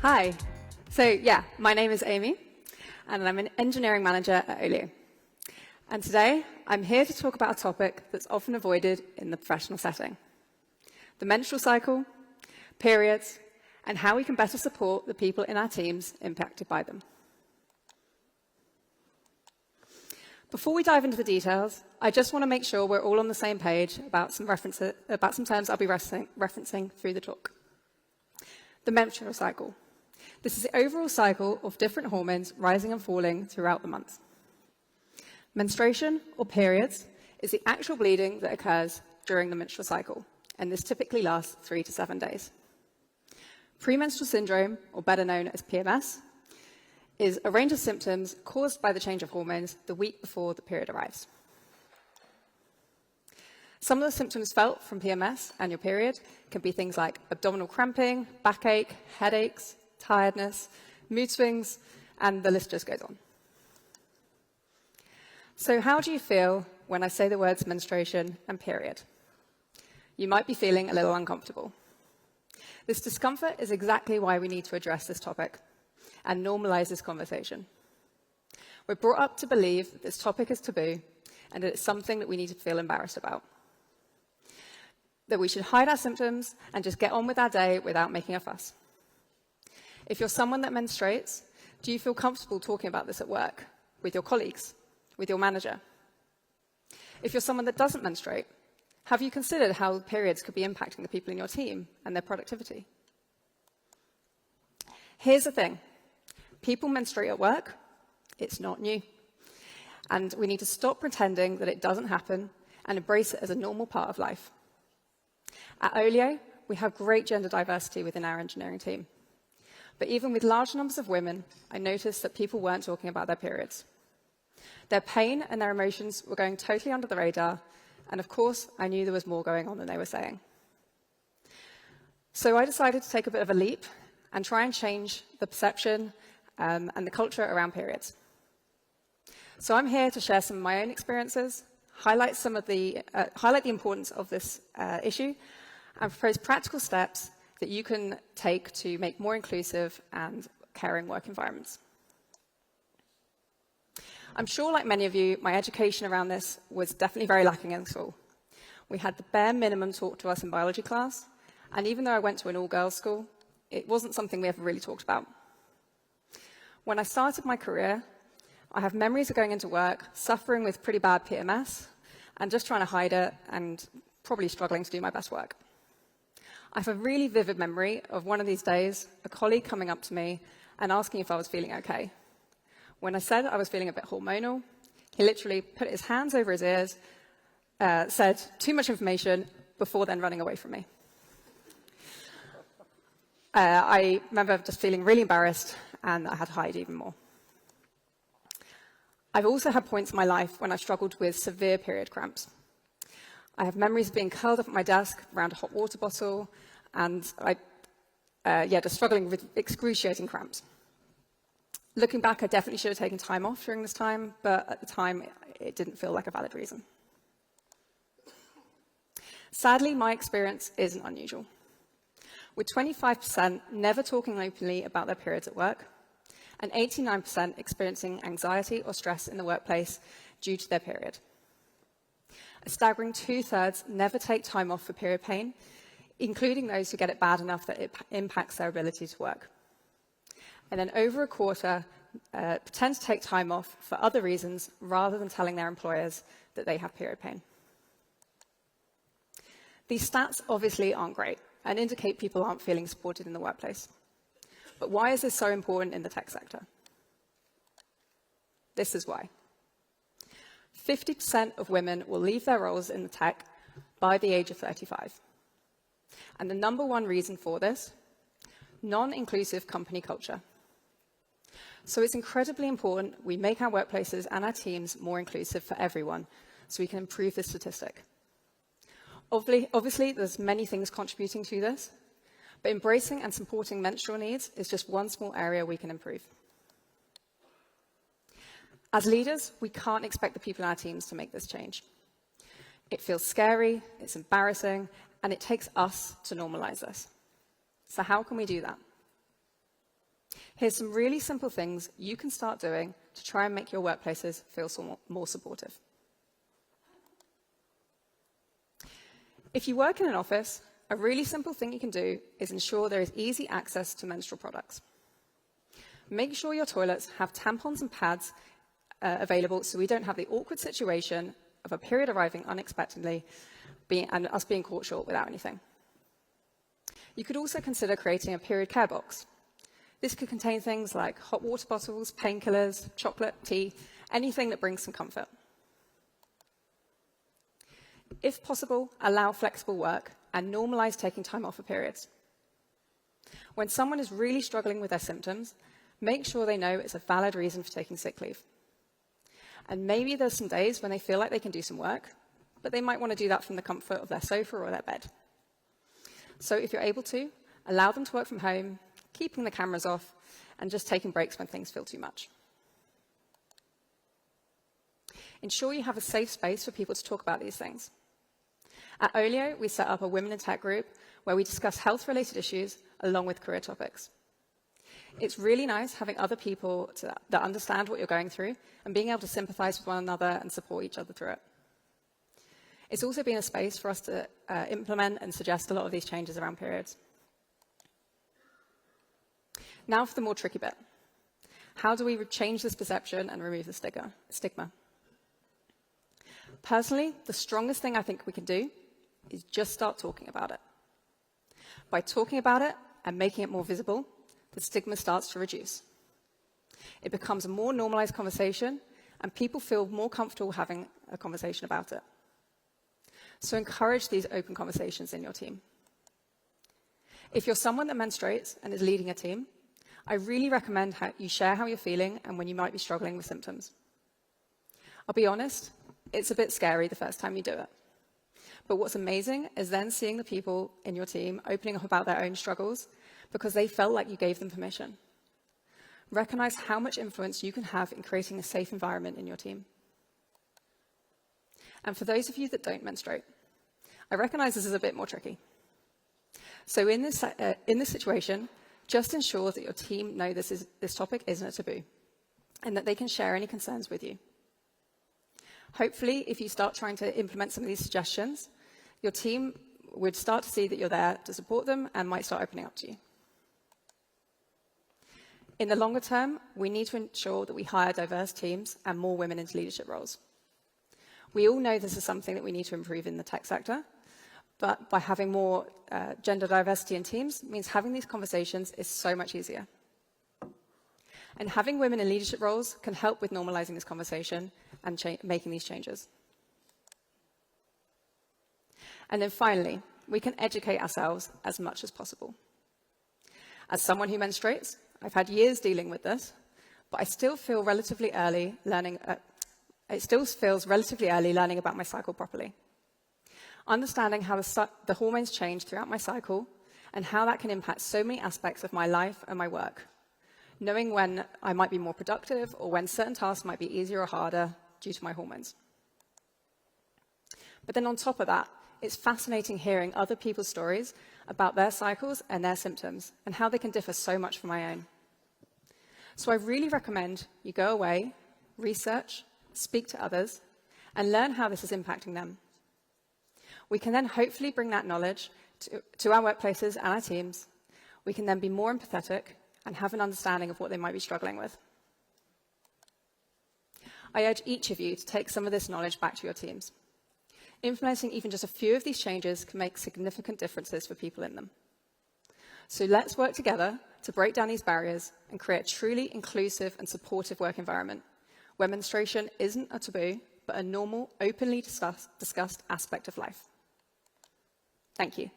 Hi. My name is Amy, and I'm an engineering manager at Olio. And today, I'm here to talk about a topic that's often avoided in the professional setting: the menstrual cycle, periods, and how we can better support the people in our teams impacted by them. Before we dive into the details, I just want to make sure we're all on the same page about some terms I'll be referencing through the talk. The menstrual cycle. This is the overall cycle of different hormones rising and falling throughout the month. Menstruation, or periods, is the actual bleeding that occurs during the menstrual cycle, and this typically lasts 3 to 7 days. Premenstrual syndrome, or better known as PMS, is a range of symptoms caused by the change of hormones the week before the period arrives. Some of the symptoms felt from PMS and your period can be things like abdominal cramping, backache, headaches, tiredness, mood swings, and the list just goes on. So how do you feel when I say the words menstruation and period? You might be feeling a little uncomfortable. This discomfort is exactly why we need to address this topic and normalize this conversation. We're brought up to believe that this topic is taboo and that it's something that we need to feel embarrassed about. That we should hide our symptoms and just get on with our day without making a fuss. If you're someone that menstruates, do you feel comfortable talking about this at work, with your colleagues, with your manager? If you're someone that doesn't menstruate, have you considered how periods could be impacting the people in your team and their productivity? Here's the thing. People menstruate at work. It's not new. And we need to stop pretending that it doesn't happen and embrace it as a normal part of life. At Olio, we have great gender diversity within our engineering team. But even with large numbers of women, I noticed that people weren't talking about their periods. Their pain and their emotions were going totally under the radar, and of course, I knew there was more going on than they were saying. So I decided to take a bit of a leap and try and change the perception and the culture around periods. So I'm here to share some of my own experiences, highlight the importance of this issue, and propose practical steps that you can take to make more inclusive and caring work environments. I'm sure, like many of you, my education around this was definitely very lacking in school. We had the bare minimum taught to us in biology class, and even though I went to an all-girls school, it wasn't something we ever really talked about. When I started my career, I have memories of going into work, suffering with pretty bad PMS, and just trying to hide it, and probably struggling to do my best work. I have a really vivid memory of one of these days, a colleague coming up to me and asking if I was feeling okay. When I said I was feeling a bit hormonal, he literally put his hands over his ears, said, "Too much information," before then running away from me. I remember just feeling really embarrassed, and I had to hide even more. I've also had points in my life when I struggled with severe period cramps. I have memories of being curled up at my desk around a hot water bottle, and just struggling with excruciating cramps. Looking back, I definitely should have taken time off during this time, but at the time, it didn't feel like a valid reason. Sadly, my experience isn't unusual. With 25% never talking openly about their periods at work, and 89% experiencing anxiety or stress in the workplace due to their period. A staggering 2/3 never take time off for period pain, including those who get it bad enough that it impacts their ability to work. And then over a quarter pretend to take time off for other reasons rather than telling their employers that they have period pain. These stats obviously aren't great and indicate people aren't feeling supported in the workplace. But why is this so important in the tech sector? This is why. 50% of women will leave their roles in the tech by the age of 35. And the number one reason for this, non-inclusive company culture. So it's incredibly important we make our workplaces and our teams more inclusive for everyone so we can improve this statistic. Obviously, there's many things contributing to this, but embracing and supporting menstrual needs is just one small area we can improve. As leaders, we can't expect the people in our teams to make this change. It feels scary, it's embarrassing, and it takes us to normalize this. So how can we do that? Here's some really simple things you can start doing to try and make your workplaces feel more supportive. If you work in an office, a really simple thing you can do is ensure there is easy access to menstrual products. Make sure your toilets have tampons and pads available so we don't have the awkward situation of a period arriving unexpectedly and us being caught short without anything. You could also consider creating a period care box. This could contain things like hot water bottles, painkillers, chocolate, tea, anything that brings some comfort. If possible, allow flexible work and normalize taking time off for periods. When someone is really struggling with their symptoms, make sure they know it's a valid reason for taking sick leave. And maybe there's some days when they feel like they can do some work, but they might want to do that from the comfort of their sofa or their bed. So if you're able to, allow them to work from home, keeping the cameras off, and just taking breaks when things feel too much. Ensure you have a safe space for people to talk about these things. At Olio, we set up a Women in Tech group where we discuss health-related issues along with career topics. It's really nice having other people that understand what you're going through and being able to sympathize with one another and support each other through it. It's also been a space for us to implement and suggest a lot of these changes around periods. Now for the more tricky bit. How do we change this perception and remove the stigma? Personally, the strongest thing I think we can do is just start talking about it. By talking about it and making it more visible, the stigma starts to reduce. It becomes a more normalized conversation, and people feel more comfortable having a conversation about it. So encourage these open conversations in your team. If you're someone that menstruates and is leading a team, I really recommend you share how you're feeling and when you might be struggling with symptoms. I'll be honest, it's a bit scary the first time you do it. But what's amazing is then seeing the people in your team opening up about their own struggles because they felt like you gave them permission. Recognize how much influence you can have in creating a safe environment in your team. And for those of you that don't menstruate, I recognize this is a bit more tricky. So in this situation, just ensure that your team know this topic isn't a taboo and that they can share any concerns with you. Hopefully, if you start trying to implement some of these suggestions, your team would start to see that you're there to support them and might start opening up to you. In the longer term, we need to ensure that we hire diverse teams and more women into leadership roles. We all know this is something that we need to improve in the tech sector, but by having more gender diversity in teams means having these conversations is so much easier. And having women in leadership roles can help with normalizing this conversation and making these changes. And then finally, we can educate ourselves as much as possible. As someone who menstruates, I've had years dealing with this, but I still feel relatively early learning. It still feels relatively early learning about my cycle properly. Understanding how the hormones change throughout my cycle and how that can impact so many aspects of my life and my work. Knowing when I might be more productive or when certain tasks might be easier or harder due to my hormones. But then on top of that, it's fascinating hearing other people's stories about their cycles and their symptoms and how they can differ so much from my own. So I really recommend you go away, research, speak to others, and learn how this is impacting them. We can then hopefully bring that knowledge to our workplaces and our teams. We can then be more empathetic and have an understanding of what they might be struggling with. I urge each of you to take some of this knowledge back to your teams. Implementing even just a few of these changes can make significant differences for people in them. So let's work together to break down these barriers and create a truly inclusive and supportive work environment where menstruation isn't a taboo, but a normal, openly discussed aspect of life. Thank you.